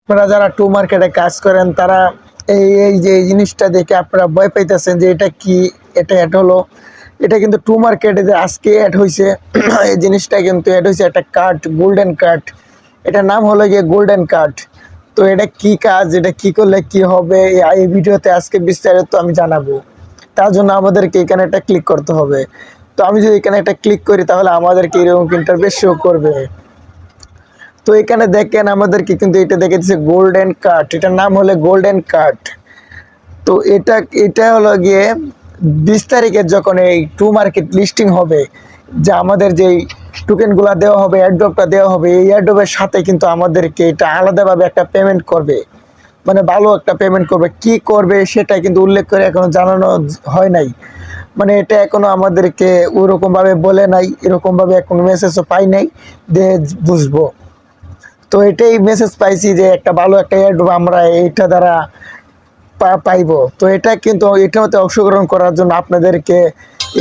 আপনারা যারা টু মার্কেটে কাজ করেন তারা এই যে এই জিনিসটা দেখে আপনারা ভয় পাইতেছেন যে এটা কি, এটা অ্যাড হলো। এটা কিন্তু টু মার্কেটে যে আজকে অ্যাড হয়েছে এই জিনিসটা কিন্তু অ্যাড হয়েছে একটা কার্ড, গোল্ডেন কার্ড। এটার নাম হলো গিয়ে গোল্ডেন কার্ড। তো এটা কি কাজ, এটা কি করলে কি হবে, এই ভিডিওতে আজকে বিস্তারিত আমি জানাবো। তার জন্য আমাদেরকে এখানে একটা ক্লিক করতে হবে। তো আমি যদি এখানে একটা ক্লিক করি তাহলে আমাদেরকে এরকম ইন্টারফেস শো করবে। তো এখানে দেখেন আমাদেরকে কিন্তু এটা দেখাচ্ছে গোল্ডেন কার্ড, এটার নাম হলো গোল্ডেন কার্ড। তো এটা হলো গিয়ে 20 তারিখে যখন এই টু মার্কেট লিস্টিং হবে, যে আমাদের যেই টোকেনগুলো দেওয়া হবে, এয়ারড্রপটা দেওয়া হবে, এই এয়ারড্রপের সাথে কিন্তু আমাদেরকে এটা আলাদাভাবে একটা পেমেন্ট করবে, মানে ভালো একটা পেমেন্ট করবে। কি করবে সেটা কিন্তু উল্লেখ করে এখনো জানানো হয় নাই, মানে এটা এখনো আমাদেরকে ওরকমভাবে বলে নাই, এরকমভাবে এখন মেসেজও পাই নাই যে বুঝবো। তো এটাই মেসেজ পাইছি যে একটা ভালো একটা এয়ারড্রপ আমরা এইটা দ্বারা পাইবো। তো এটা কিন্তু এটাতে অংশগ্রহণ করার জন্য আপনাদেরকে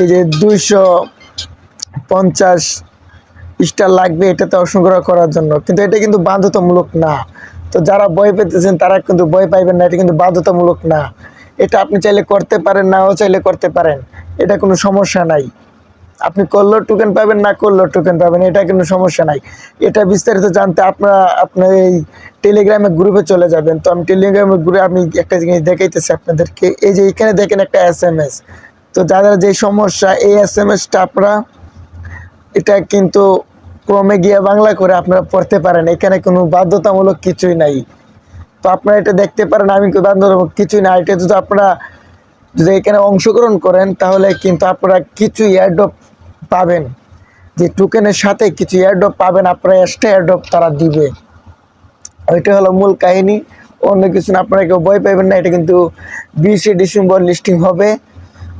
এই যে 250 স্টার লাগবে এটাতে অংশগ্রহণ করার জন্য, কিন্তু এটা কিন্তু বাধ্যতামূলক না। তো যারা ভয় পেতেছেন তারা কিন্তু ভয় পাইবেন না, এটা কিন্তু বাধ্যতামূলক না। এটা আপনি চাইলে করতে পারেন, নাও চাইলে করতে পারেন, এটা কোনো সমস্যা নাই। আপনি করলেও টোকেন পাবেন, না করলেও টোকেন পাবেন, এটা কোনো সমস্যা নাই। এটা বিস্তারিত জানতে আপনার এই টেলিগ্রামের গ্রুপে চলে যাবেন। তো আমি টেলিগ্রামের গ্রুপে আমি একটা জিনিস দেখাইতেছি আপনাদেরকে। এই যে এখানে দেখেন একটা SMS। তো যাদের যে সমস্যা, এই SMSটা আপনারা এটা কিন্তু ক্রমে গিয়ে বাংলা করে আপনারা পড়তে পারেন, এখানে কোনো বাধ্যতামূলক কিছুই নাই। তো আপনারা এটা দেখতে পারেন, আমি বাধ্যতামূলক কিছুই না। এটা যদি এখানে অংশগ্রহণ করেন তাহলে কিন্তু আপনারা কিছু এয়ারড্রপ পাবেন, যে টোকেনের সাথে কিছু এয়ারড্রপ পাবেন, আপনারা এক্সট্রা এয়ারড্রপ তারা দিবে। ওইটা হলো মূল কাহিনী, অন্য কিছু না। আপনারা কেউ ভয় পাবেন না, এটা কিন্তু 20শে ডিসেম্বর লিস্টিং হবে।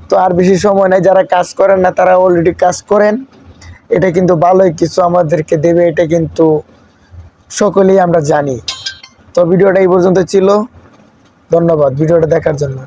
তো আর বেশি সময় নেই, যারা কাজ করেন না তারা অলরেডি কাজ করেন। এটা কিন্তু ভালোই কিছু আমাদেরকে দেবে, এটা কিন্তু সকলেই আমরা জানি। তো ভিডিওটা এই পর্যন্ত ছিল, ধন্যবাদ ভিডিওটা দেখার জন্য।